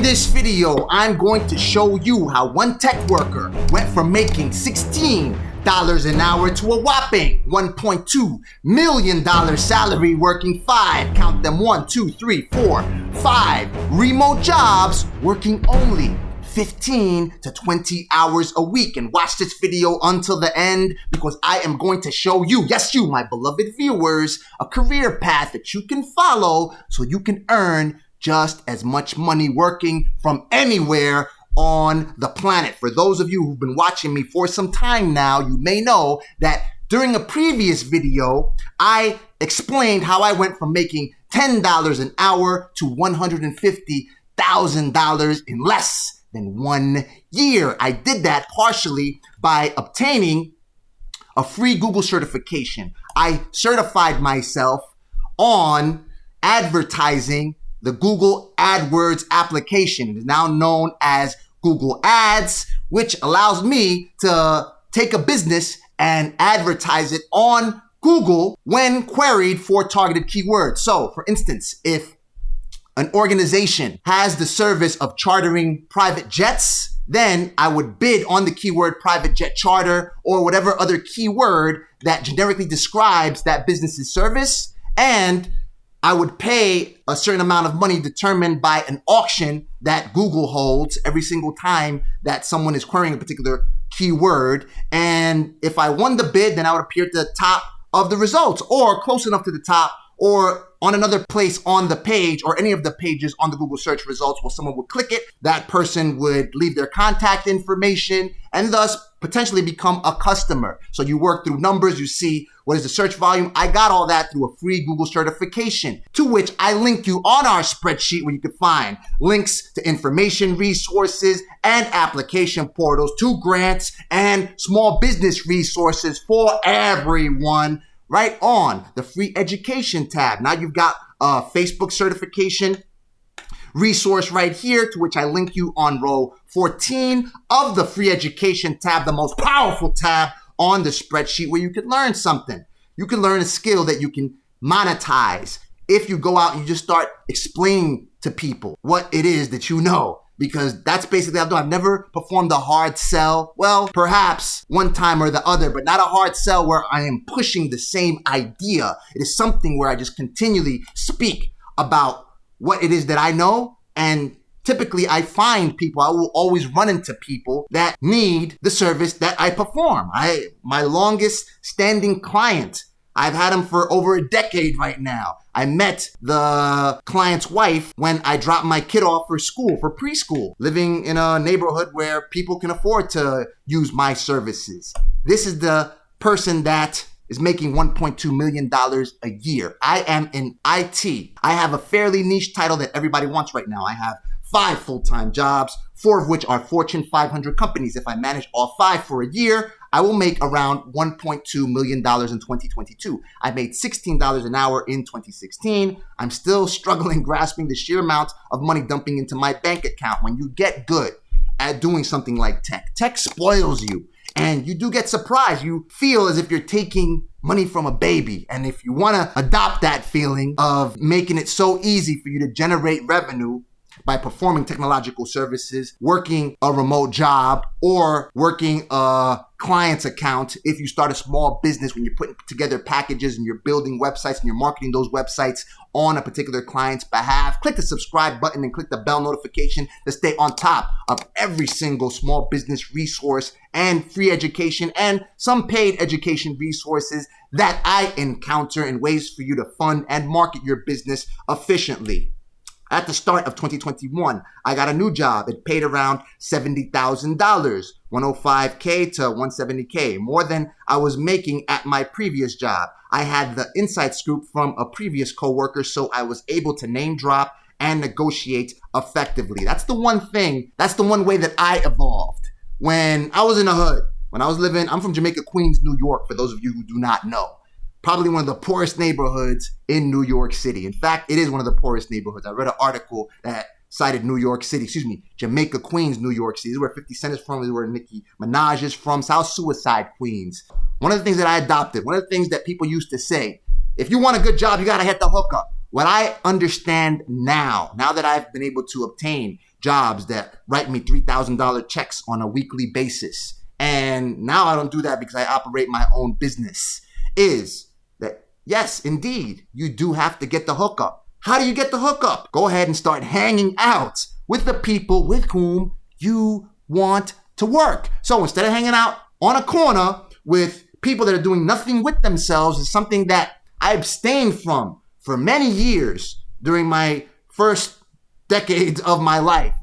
this video, I'm going to show you how one tech worker went from making $16 an hour to a whopping $1.2 million salary working 5, count them 1, 2, 3, 4, 5 remote jobs, working only 15 to 20 hours a week. And watch this video until the end, because I am going to show you, yes you, my beloved viewers, a career path that you can follow so you can earn just as much money working from anywhere on the planet. For those of you who've been watching me for some time now, you may know that during a previous video, I explained how I went from making $10 an hour to $150,000 in less than 1 year. I did that partially by obtaining a free Google certification. I certified myself on advertising the Google AdWords application. It is now known as Google Ads, which allows me to take a business and advertise it on Google when queried for targeted keywords. So, for instance, if an organization has the service of chartering private jets, then I would bid on the keyword private jet charter or whatever other keyword that generically describes that business's service, and I would pay a certain amount of money determined by an auction that Google holds every single time that someone is querying a particular keyword. And if I won the bid, then I would appear at the top of the results, or close enough to the top, or on another place on the page, or any of the pages on the Google search results where someone would click it. That person would leave their contact information and thus potentially become a customer. So you work through numbers, you see what is the search volume. I got all that through a free Google certification, to which I link you on our spreadsheet, where you can find links to information resources and application portals, to grants and small business resources for everyone, right on the free education tab. Now you've got a Facebook certification resource right here, to which I link you on row 14 of the free education tab, the most powerful tab on the spreadsheet, where you can learn something. You can learn a skill that you can monetize if you go out and you just start explaining to people what it is that you know. Because that's basically what I've done. I've never performed a hard sell. Well, perhaps one time or the other, but not a hard sell where I am pushing the same idea. It is something where I just continually speak about what it is that I know. And typically I find people, I will always run into people that need the service that I perform. My longest standing client, I've had him for over a decade right now. I met the client's wife when I dropped my kid off for school, for preschool, living in a neighborhood where people can afford to use my services. This is the person that is making $1.2 million a year. I am in IT. I have a fairly niche title that everybody wants right now. I have 5 full-time jobs, 4 of which are Fortune 500 companies. If I manage all 5 for a year, I will make around $1.2 million in 2022. I made $16 an hour in 2016. I'm still struggling grasping the sheer amount of money dumping into my bank account. When you get good at doing something like tech spoils you. And you do get surprised. You feel as if you're taking money from a baby. And if you want to adopt that feeling of making it so easy for you to generate revenue by performing technological services, working a remote job, or working a client's account, if you start a small business, when you're putting together packages and you're building websites and you're marketing those websites on a particular client's behalf, click the subscribe button and click the bell notification to stay on top of every single small business resource and free education and some paid education resources that I encounter, and ways for you to fund and market your business efficiently. At the start of 2021, I got a new job. It paid around $70,000, $105K to $170K, more than I was making at my previous job. I had the inside scoop from a previous coworker, so I was able to name drop and negotiate effectively. That's the one thing, that's the one way that I evolved. When I was in the hood, when I was living, I'm from Jamaica, Queens, New York, for those of you who do not know. Probably one of the poorest neighborhoods in New York City. In fact, it is one of the poorest neighborhoods. I read an article that cited Jamaica, Queens, New York City. This is where 50 Cent is from. This is where Nicki Minaj is from. South Suicide, Queens. One of the things that I adopted, one of the things that people used to say, if you want a good job, you gotta hit the hookup. What I understand now that I've been able to obtain jobs that write me $3,000 checks on a weekly basis. And now I don't do that because I operate my own business. Is that, yes, indeed, you do have to get the hookup. How do you get the hookup? Go ahead and start hanging out with the people with whom you want to work. So instead of hanging out on a corner with people that are doing nothing with themselves, is something that I abstained from for many years during my first decades of my life.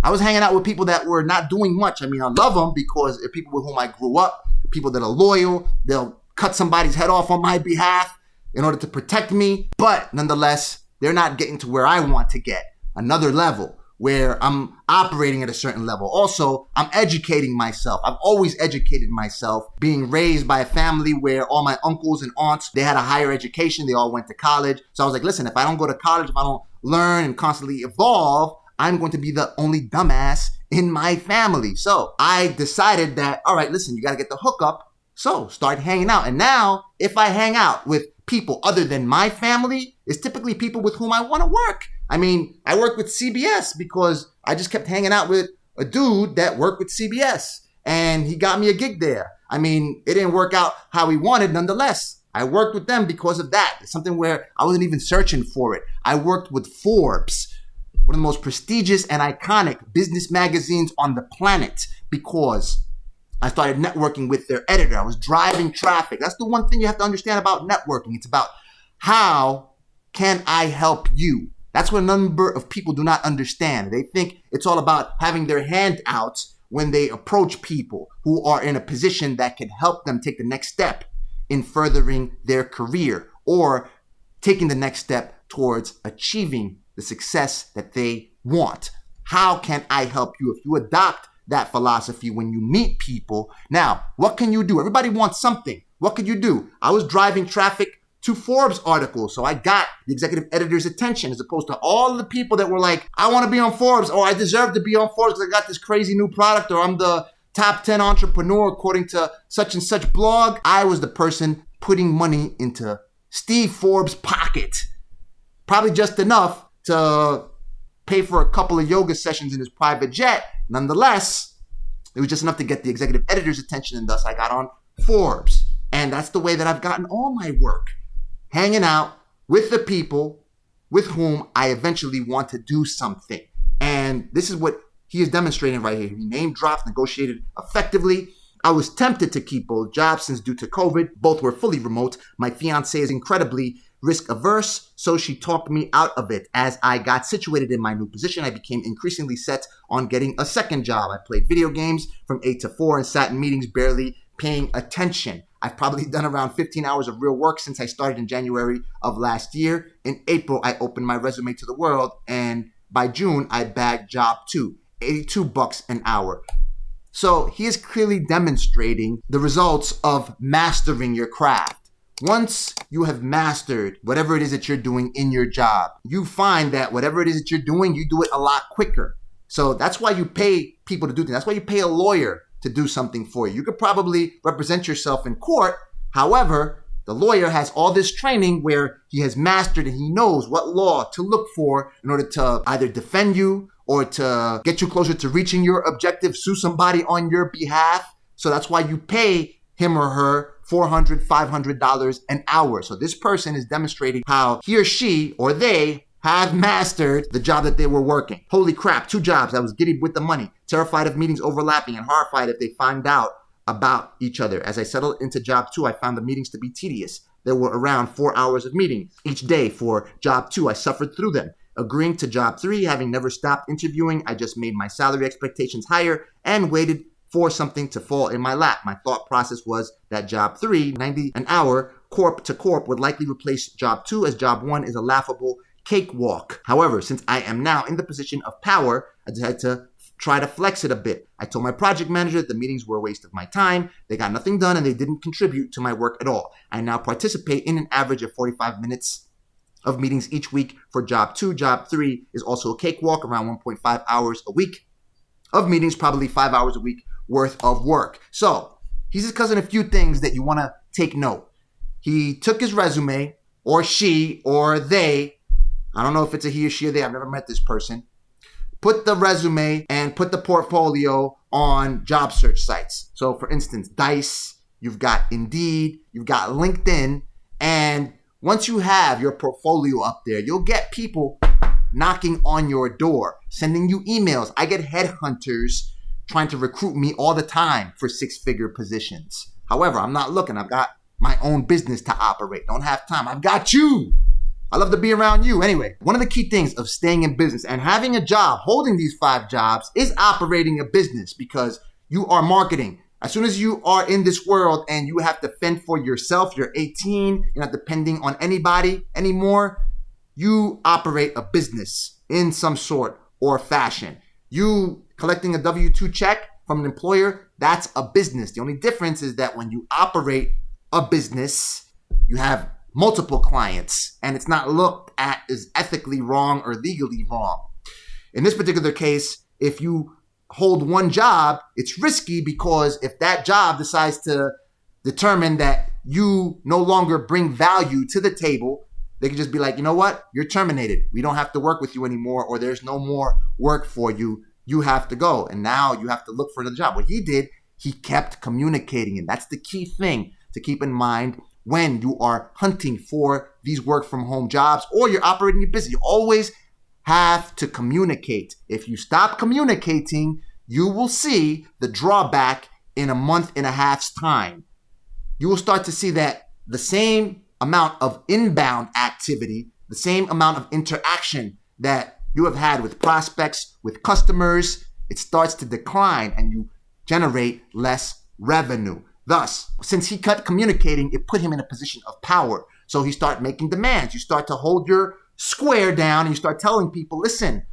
I was hanging out with people that were not doing much. I mean, I love them because they're people with whom I grew up, people that are loyal. They'll cut somebody's head off on my behalf in order to protect me. But nonetheless, they're not getting to where I want to get, another level where I'm operating at a certain level. Also, I'm educating myself. I've always educated myself, being raised by a family where all my uncles and aunts, they had a higher education. They all went to college. So I was like, listen, if I don't go to college, if I don't learn and constantly evolve, I'm going to be the only dumbass in my family. So I decided that, all right, listen, you got to get the hookup. So start hanging out. And now if I hang out with people other than my family, it's typically people with whom I want to work. I mean, I work with CBS because I just kept hanging out with a dude that worked with CBS and he got me a gig there. I mean, it didn't work out how he wanted. Nonetheless, I worked with them because of that. It's something where I wasn't even searching for it. I worked with Forbes, one of the most prestigious and iconic business magazines on the planet, because I started networking with their editor. I was driving traffic. That's the one thing you have to understand about networking. It's about how can I help you? That's what a number of people do not understand. They think it's all about having their hand out when they approach people who are in a position that can help them take the next step in furthering their career or taking the next step towards achieving the success that they want. How can I help you? If you adopt that philosophy when you meet people, now, what can you do? Everybody wants something. What could you do? I was driving traffic to Forbes articles, so I got the executive editor's attention, as opposed to all the people that were like, I want to be on Forbes, or I deserve to be on Forbes because I got this crazy new product, or I'm the top 10 entrepreneur according to such and such blog. I was the person putting money into Steve Forbes' pocket, probably just enough to pay for a couple of yoga sessions in his private jet. Nonetheless, it was just enough to get the executive editor's attention, and thus I got on Forbes. And that's the way that I've gotten all my work, hanging out with the people with whom I eventually want to do something. And this is what he is demonstrating right here. He name drops, negotiated effectively. I was tempted to keep both jobs since due to COVID, both were fully remote. My fiance is incredibly risk averse, so she talked me out of it. As I got situated in my new position, I became increasingly set on getting a second job. I played video games from 8 to 4 and sat in meetings barely paying attention. I've probably done around 15 hours of real work since I started in January of last year. In April, I opened my resume to the world, and by June, I bagged job 2, $82 an hour. So he is clearly demonstrating the results of mastering your craft. Once you have mastered whatever it is that you're doing in your job, you find that whatever it is that you're doing, you do it a lot quicker. So that's why you pay people to do things. That's why you pay a lawyer to do something for you. You could probably represent yourself in court. However, the lawyer has all this training where he has mastered and he knows what law to look for in order to either defend you or to get you closer to reaching your objective, sue somebody on your behalf. So that's why you pay him or her $400, $500 an hour. So this person is demonstrating how he or she or they have mastered the job that they were working. Holy crap, 2 jobs. I was giddy with the money, terrified of meetings overlapping, and horrified if they find out about each other. As I settled into job 2, I found the meetings to be tedious. There were around 4 hours of meetings each day for job 2. I suffered through them. Agreeing to job 3, having never stopped interviewing, I just made my salary expectations higher and waited for something to fall in my lap. My thought process was that job 3, $90 an hour, corp to corp, would likely replace job 2, as job 1 is a laughable cakewalk. However, since I am now in the position of power, I decided to try to flex it a bit. I told my project manager that the meetings were a waste of my time. They got nothing done and they didn't contribute to my work at all. I now participate in an average of 45 minutes of meetings each week for job 2. Job 3 is also a cakewalk, around 1.5 hours a week of meetings, probably 5 hours a week worth of work. So he's discussing a few things that you want to take note. He took his resume, or she or they I don't know if it's a he or she or they. I've never met this person. Put the resume and put the portfolio on job search sites. So for instance, Dice, you've got Indeed, you've got LinkedIn. And once you have your portfolio up there, you'll get people knocking on your door, sending you emails. I get headhunters trying to recruit me all the time for six-figure positions. However, I'm not looking. I've got my own business to operate. Don't have time. I've got you. I love to be around you. Anyway, one of the key things of staying in business and having a job, holding these 5 jobs, is operating a business, because you are marketing. As soon as you are in this world and you have to fend for yourself, you're 18, you're not depending on anybody anymore, you operate a business in some sort or fashion. You collecting a W-2 check from an employer, that's a business. The only difference is that when you operate a business, you have multiple clients, and it's not looked at as ethically wrong or legally wrong. In this particular case, if you hold one job, it's risky, because if that job decides to determine that you no longer bring value to the table, they can just be like, you know what? You're terminated. We don't have to work with you anymore, or there's no more work for you. You have to go. And now you have to look for another job. What he did, he kept communicating. And that's the key thing to keep in mind when you are hunting for these work from home jobs or you're operating your business. You always have to communicate. If you stop communicating, you will see the drawback in a month and a half's time. You will start to see that the same amount of inbound activity, the same amount of interaction that you have had with prospects, with customers, it starts to decline and you generate less revenue. Thus, since he cut communicating, it put him in a position of power. So he started making demands. You start to hold your square down and you start telling people, listen,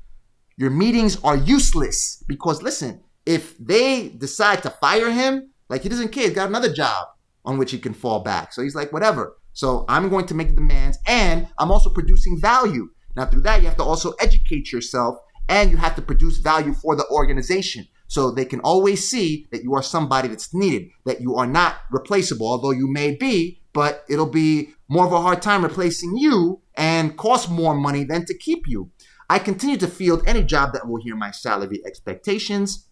your meetings are useless, because listen, if they decide to fire him, like, he doesn't care, he's got another job on which he can fall back. So he's like, whatever. So I'm going to make the demands, and I'm also producing value. Now through that, you have to also educate yourself, and you have to produce value for the organization. So they can always see that you are somebody that's needed, that you are not replaceable, although you may be, but it'll be more of a hard time replacing you and cost more money than to keep you. I continue to field any job that will hear my salary expectations.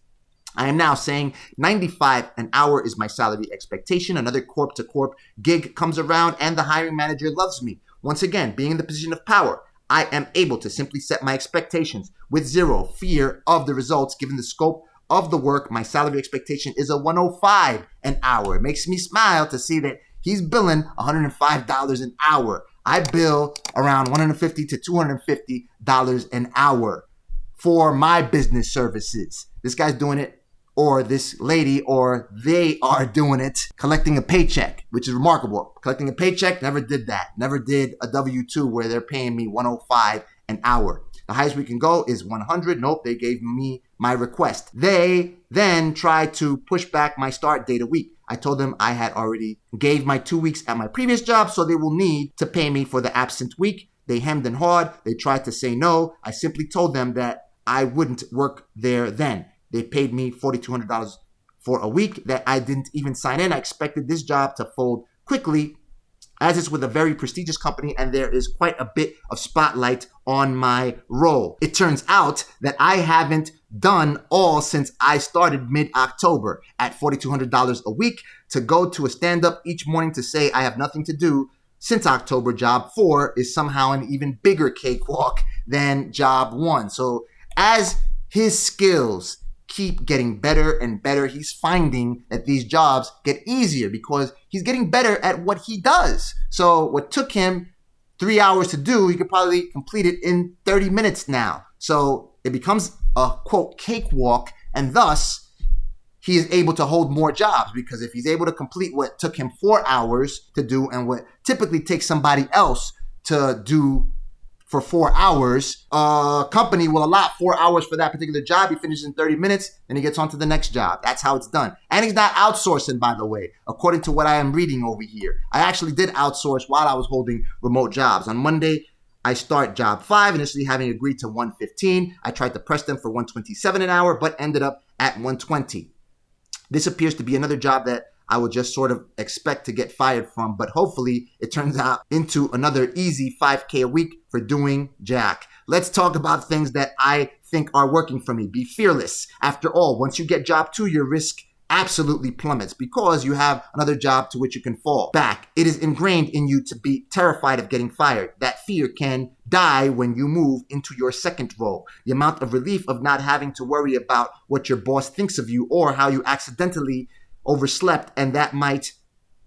I am now saying $95 an hour is my salary expectation. Another corp to corp gig comes around and the hiring manager loves me. Once again, being in the position of power, I am able to simply set my expectations with zero fear of the results given the scope of the work. My salary expectation is a $105 an hour. It makes me smile to see that he's billing $105 an hour. I bill around $150 to $250 an hour for my business services. This guy's doing it, or this lady, or they are doing it, collecting a paycheck, which is remarkable. Collecting a paycheck, never did that. Never did a W-2 where they're paying me $105 an hour. The highest we can go is $100. Nope, they gave me my request. They then tried to push back my start date a week. I told them I had already gave my 2 weeks at my previous job, so they will need to pay me for the absent week. They hemmed and hawed. They tried to say no. I simply told them that I wouldn't work there then. They paid me $4,200 for a week that I didn't even sign in. I expected this job to fold quickly, as it's with a very prestigious company and there is quite a bit of spotlight on my role. It turns out that I haven't done all since I started mid-October at $4,200 a week to go to a stand-up each morning to say I have nothing to do since October. Job 4 is somehow an even bigger cakewalk than job 1. So as his skills keep getting better and better, he's finding that these jobs get easier because he's getting better at what he does. So what took him 3 hours to do, he could probably complete it in 30 minutes now. So it becomes a, quote, cakewalk, and thus he is able to hold more jobs, because if he's able to complete what took him 4 hours to do and what typically takes somebody else to do for 4 hours, a company will allot 4 hours for that particular job. He finishes in 30 minutes, and he gets on to the next job. That's how it's done. And he's not outsourcing, by the way, according to what I am reading over here. I actually did outsource while I was holding remote jobs. On Monday, I start job 5, initially having agreed to $115. I tried to press them for $127 an hour, but ended up at $120. This appears to be another job that I would just sort of expect to get fired from, but hopefully it turns out into another easy 5K a week for doing jack. Let's talk about things that I think are working for me. Be fearless. After all, once you get job 2, your risk absolutely plummets because you have another job to which you can fall back. It is ingrained in you to be terrified of getting fired. That fear can die when you move into your second role. The amount of relief of not having to worry about what your boss thinks of you or how you accidentally overslept and that might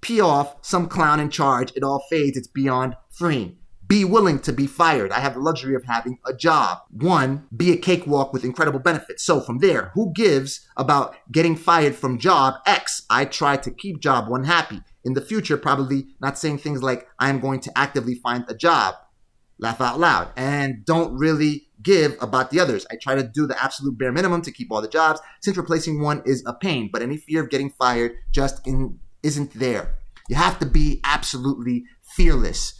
pee off some clown in charge, it all fades. It's beyond freeing. Be willing to be fired. I have the luxury of having a job. 1, be a cakewalk with incredible benefits. So from there, who gives about getting fired from job X? I try to keep job 1 happy. In the future, probably not saying things like, I am going to actively find a job. Laugh out loud. And don't really give about the others. I try to do the absolute bare minimum to keep all the jobs, since replacing one is a pain. But any fear of getting fired just isn't there. You have to be absolutely fearless.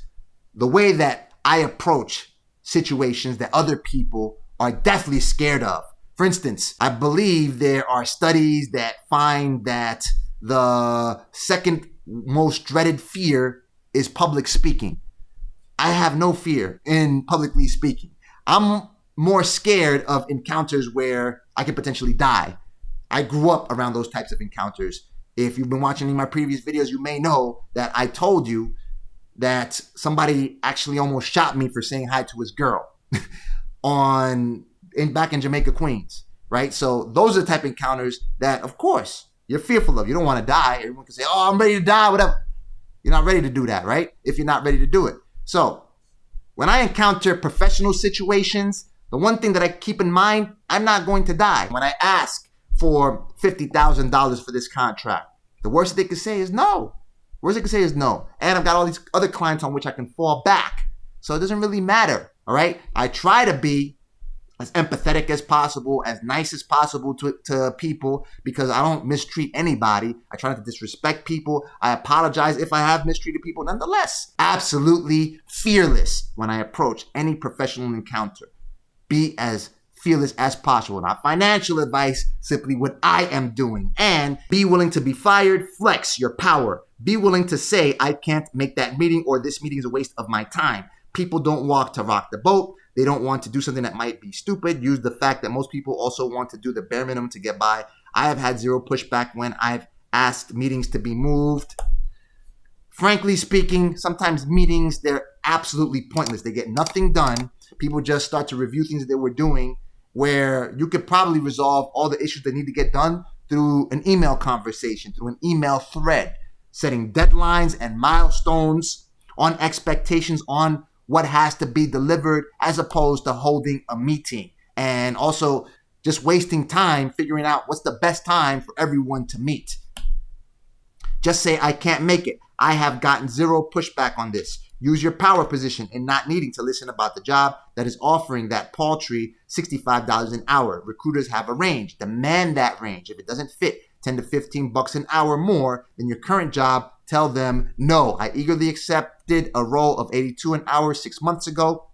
The way that I approach situations that other people are deathly scared of. For instance, I believe there are studies that find that the second most dreaded fear is public speaking. I have no fear in publicly speaking. I'm more scared of encounters where I could potentially die. I grew up around those types of encounters. If you've been watching any of my previous videos, you may know that I told you that somebody actually almost shot me for saying hi to his girl back in Jamaica, Queens, right? So those are the type of encounters that, of course, you're fearful of. You don't want to die. Everyone can say, oh, I'm ready to die, whatever. You're not ready to do that, right? If you're not ready to do it. So when I encounter professional situations, the one thing that I keep in mind, I'm not going to die. When I ask for $50,000 for this contract, the worst they could say is no. Worst they can say is no. And I've got all these other clients on which I can fall back. So it doesn't really matter, all right? I try to be as empathetic as possible, as nice as possible to people because I don't mistreat anybody. I try not to disrespect people. I apologize if I have mistreated people. Nonetheless, absolutely fearless when I approach any professional encounter. Be as fearless as possible. Not financial advice, simply what I am doing. And be willing to be fired. Flex your power. Be willing to say, I can't make that meeting or this meeting is a waste of my time. People don't walk to rock the boat. They don't want to do something that might be stupid. Use the fact that most people also want to do the bare minimum to get by. I have had zero pushback when I've asked meetings to be moved. Frankly speaking, sometimes meetings, they're absolutely pointless. They get nothing done. People just start to review things that they were doing where you could probably resolve all the issues that need to get done through an email conversation, through an email thread, setting deadlines and milestones on expectations on what has to be delivered as opposed to holding a meeting. And also just wasting time figuring out what's the best time for everyone to meet. Just say, I can't make it. I have gotten zero pushback on this. Use your power position in not needing to listen about the job that is offering that paltry $65 an hour. Recruiters have a range. Demand that range. If it doesn't fit 10 to 15 bucks an hour more than your current job, tell them no. I eagerly accepted a role of $82 an hour 6 months ago.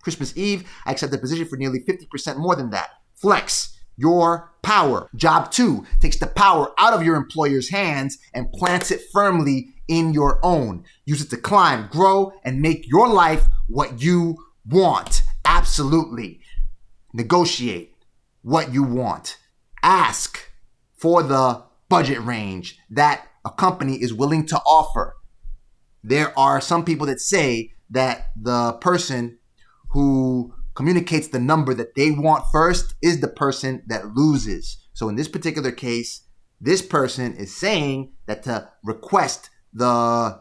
Christmas Eve, I accepted a position for nearly 50% more than that. Flex your power. Job 2 takes the power out of your employer's hands and plants it firmly in your own. Use it to climb, grow, and make your life what you want. Absolutely. Negotiate what you want. Ask for the budget range that a company is willing to offer. There are some people that say that the person who communicates the number that they want first is the person that loses. So in this particular case, this person is saying that to request the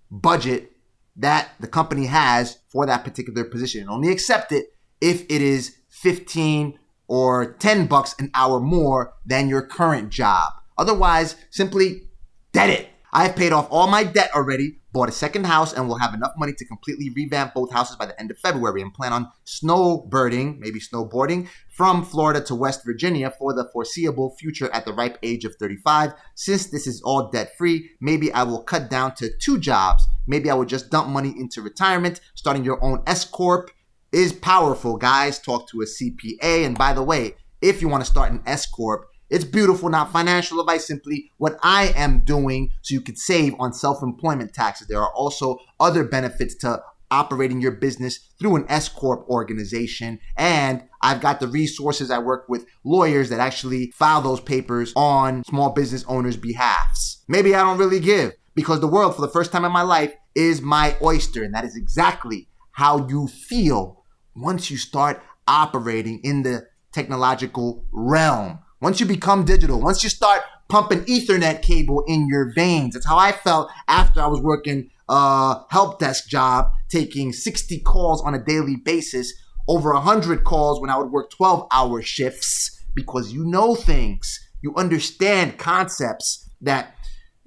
budget that the company has for that particular position and only accept it if it is 15 or 10 bucks an hour more than your current job. Otherwise, simply debt it. I have paid off all my debt already, bought a second house, and will have enough money to completely revamp both houses by the end of February and plan on snowbirding, maybe snowboarding, from Florida to West Virginia for the foreseeable future at the ripe age of 35. Since this is all debt-free, maybe I will cut down to 2 jobs. Maybe I will just dump money into retirement. Starting your own S-Corp is powerful, guys. Talk to a CPA. And by the way, if you want to start an S-Corp, It's beautiful, not financial advice, simply what I am doing so you could save on self-employment taxes. There are also other benefits to operating your business through an S-Corp organization. And I've got the resources. I work with lawyers that actually file those papers on small business owners' behalves. Maybe I don't really give because the world, for the first time in my life, is my oyster. And that is exactly how you feel once you start operating in the technological realm. Once you become digital, once you start pumping Ethernet cable in your veins. That's how I felt after I was working a help desk job, taking 60 calls on a daily basis, over 100 calls when I would work 12-hour shifts, because you know things. You understand concepts that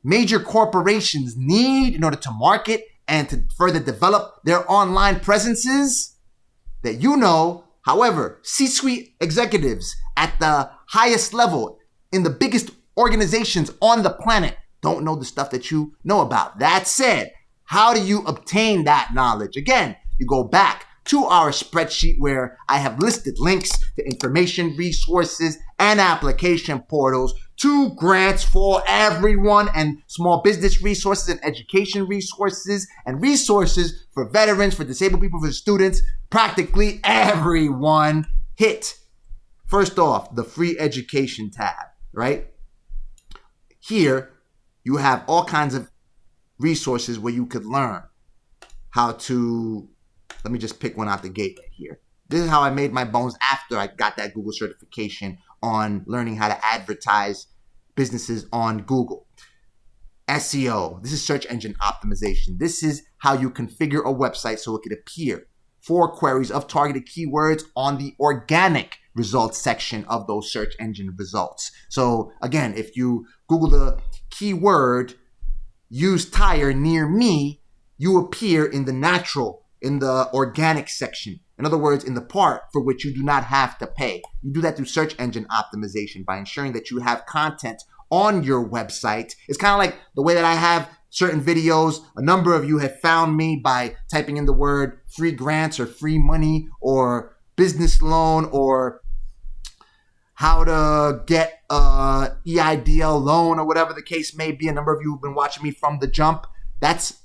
major corporations need in order to market and to further develop their online presences that you know. However, C-suite executives at the highest level in the biggest organizations on the planet don't know the stuff that you know about. That said, how do you obtain that knowledge? Again, you go back to our spreadsheet where I have listed links to information, resources, and application portals, to grants for everyone, and small business resources and education resources, and resources for veterans, for disabled people, for students, practically everyone. Hit, first off, the free education tab, right? Here, you have all kinds of resources where you could learn how to, let me just pick one out the gate right here. This is how I made my bones after I got that Google certification on learning how to advertise businesses on Google. SEO, this is search engine optimization. This is how you configure a website so it could appear for queries of targeted keywords on the organic results section of those search engine results. So again, if you Google the keyword used tire near me, you appear in the natural, in the organic section. In other words, in the part for which you do not have to pay. You do that through search engine optimization by ensuring that you have content on your website. It's kind of like the way that I have certain videos. A number of you have found me by typing in the word free grants or free money or business loan or how to get a EIDL loan or whatever the case may be. A number of you have been watching me from the jump. That's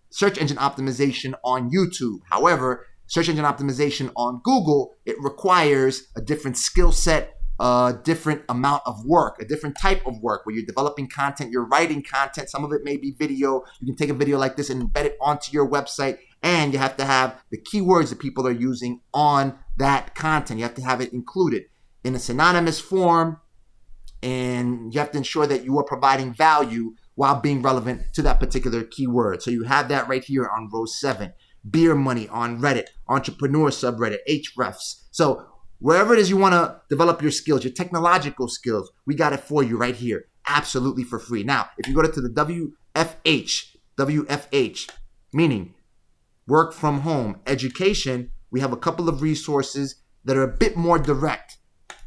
search engine optimization on YouTube. However, search engine optimization on Google, it requires a different skill set, a different amount of work, a different type of work where you're developing content, you're writing content. Some of it may be video. You can take a video like this and embed it onto your website, and you have to have the keywords that people are using on that content. You have to have it included in a synonymous form, and you have to ensure that you are providing value while being relevant to that particular keyword. So you have that right here on row 7. Beer money on Reddit, entrepreneur subreddit, Hrefs. So wherever it is you want to develop your skills, your technological skills, we got it for you right here, absolutely for free. Now, if you go to the WFH, meaning work from home education, we have a couple of resources that are a bit more direct.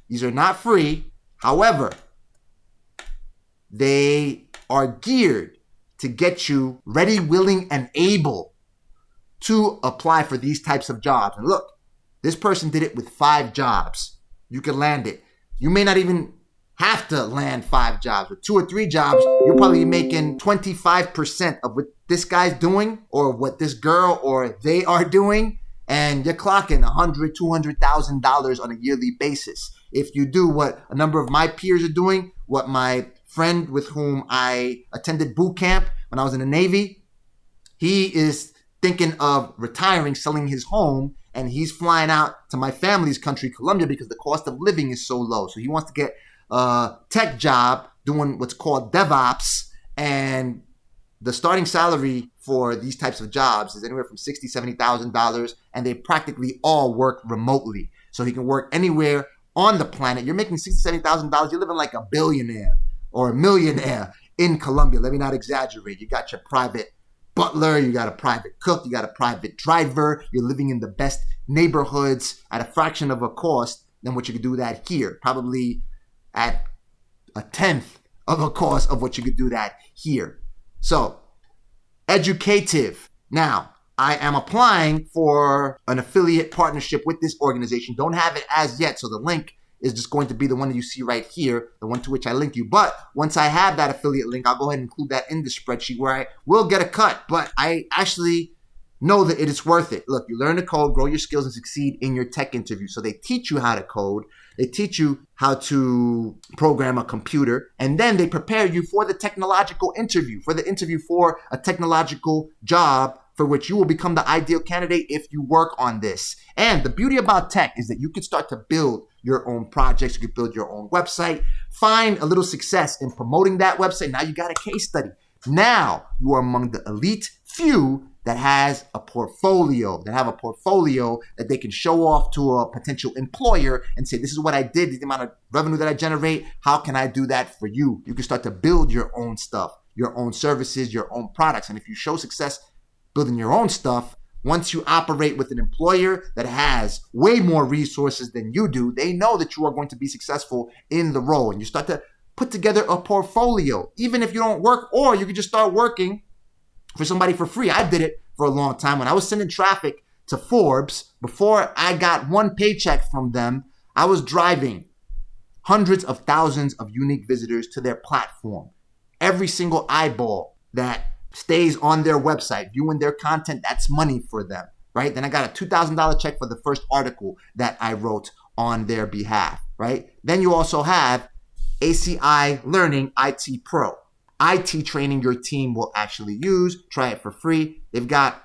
These are not free. However, they are geared to get you ready, willing, and able to apply for these types of jobs. And look, this person did it with 5 jobs. You can land it. You may not even have to land 5 jobs. With 2 or 3 jobs, you're probably making 25% of what this guy's doing or what this girl or they are doing. And you're clocking $100,000, $200,000 on a yearly basis. If you do what a number of my peers are doing, what my friend with whom I attended boot camp when I was in the Navy, he is thinking of retiring, selling his home, and he's flying out to my family's country, Colombia, because the cost of living is so low. So he wants to get a tech job doing what's called DevOps, and the starting salary for these types of jobs is anywhere from $60,000, $70,000, and they practically all work remotely. So he can work anywhere on the planet. You're making $60,000, $70,000, you're living like a billionaire or a millionaire in Colombia. Let me not exaggerate. You got your private butler, you got a private cook, you got a private driver, you're living in the best neighborhoods at a fraction of a cost than what you could do that here. Probably at a 10th of a cost of what you could do that here. So, educative. Now, I am applying for an affiliate partnership with this organization. Don't have it as yet, so the link is just going to be the one that you see right here, the one to which I link you. But once I have that affiliate link, I'll go ahead and include that in the spreadsheet where I will get a cut. But I actually know that it is worth it. Look, you learn to code, grow your skills, and succeed in your tech interview. So they teach you how to code. They teach you how to program a computer, and then they prepare you for the technological interview, for the interview for a technological job for which you will become the ideal candidate if you work on this. And the beauty about tech is that you can start to build your own projects. You can build your own website, find a little success in promoting that website. Now you got a case study. Now you are among the elite few that has a portfolio, that they can show off to a potential employer and say, this is what I did, the amount of revenue that I generate. How can I do that for you? You can start to build your own stuff, your own services, your own products. And if you show success building your own stuff, once you operate with an employer that has way more resources than you do, they know that you are going to be successful in the role. And you start to put together a portfolio, even if you don't work, or you can just start working for somebody for free. I did it for a long time. When I was sending traffic to Forbes, before I got one paycheck from them, I was driving hundreds of thousands of unique visitors to their platform. Every single eyeball that stays on their website, viewing their content, that's money for them, right? Then I got a $2,000 check for the first article that I wrote on their behalf, right? Then you also have ACI Learning IT Pro. IT training your team will actually use. Try it for free. They've got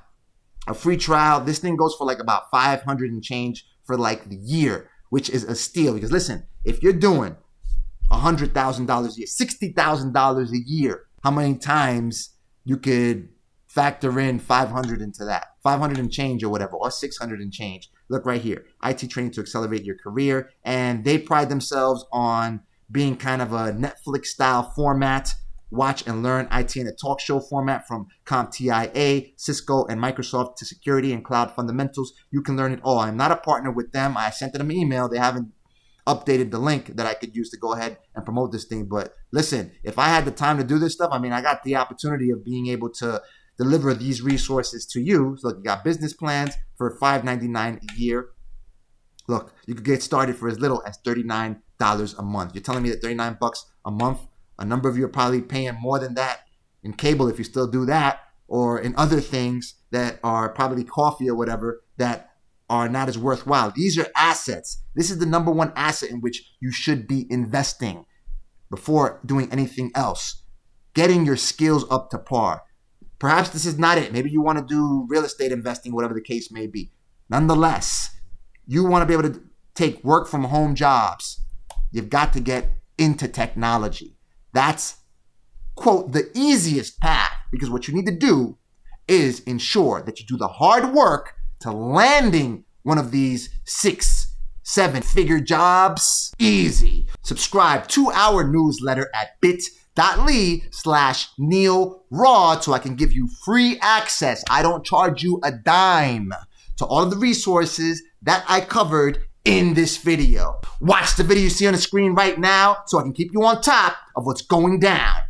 a free trial. This thing goes for like about $500 and change for like the year, which is a steal. Because listen, if you're doing $100,000 a year, $60,000 a year, how many times you could factor in 500 into that? 500 and change or whatever, or 600 and change. Look right here, IT training to accelerate your career. And they pride themselves on being kind of a Netflix style format. Watch and learn IT in a talk show format, from CompTIA, Cisco, and Microsoft to security and cloud fundamentals. You can learn it all. I'm not a partner with them. I sent them an email. They haven't updated the link that I could use to go ahead and promote this thing. But listen, if I had the time to do this stuff, I mean, I got the opportunity of being able to deliver these resources to you. So you got business plans for $5.99 a year. Look, you could get started for as little as $39 a month. You're telling me that $39 a month, a number of you are probably paying more than that in cable if you still do that, or in other things that are probably coffee or whatever that are not as worthwhile. These are assets. This is the number one asset in which you should be investing before doing anything else. Getting your skills up to par. Perhaps this is not it. Maybe you want to do real estate investing, whatever the case may be. Nonetheless, you want to be able to take work from home jobs. You've got to get into technology. That's, quote, the easiest path, because what you need to do is ensure that you do the hard work to landing one of these 6-7-figure jobs easy. Subscribe to our newsletter at bit.ly/Neil Raw so I can give you free access. I don't charge you a dime to all of the resources that I covered in this video. Watch the video you see on the screen right now so I can keep you on top of what's going down